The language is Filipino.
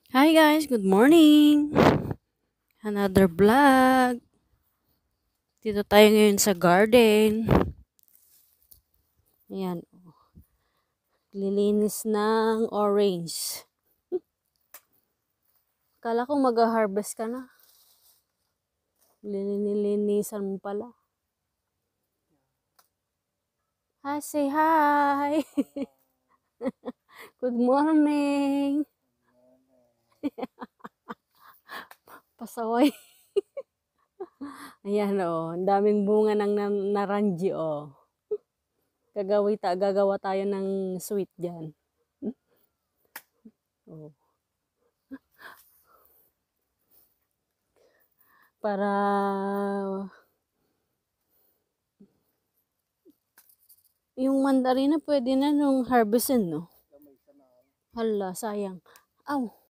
Hi guys, good morning. Another vlog. Dito tayo ngayon sa garden. Ayan, lilinis ng orange. Kala ko mag-harvest ka na. Lilinisan mo pala. Hi, say hi. Good morning. Pasaway. Ayan ang daming bunga ng naranji Gagawa tayo ng sweet dyan. Oh. Para yung mandarina pwede na nung harvestin, no? Hala, sayang. Aw.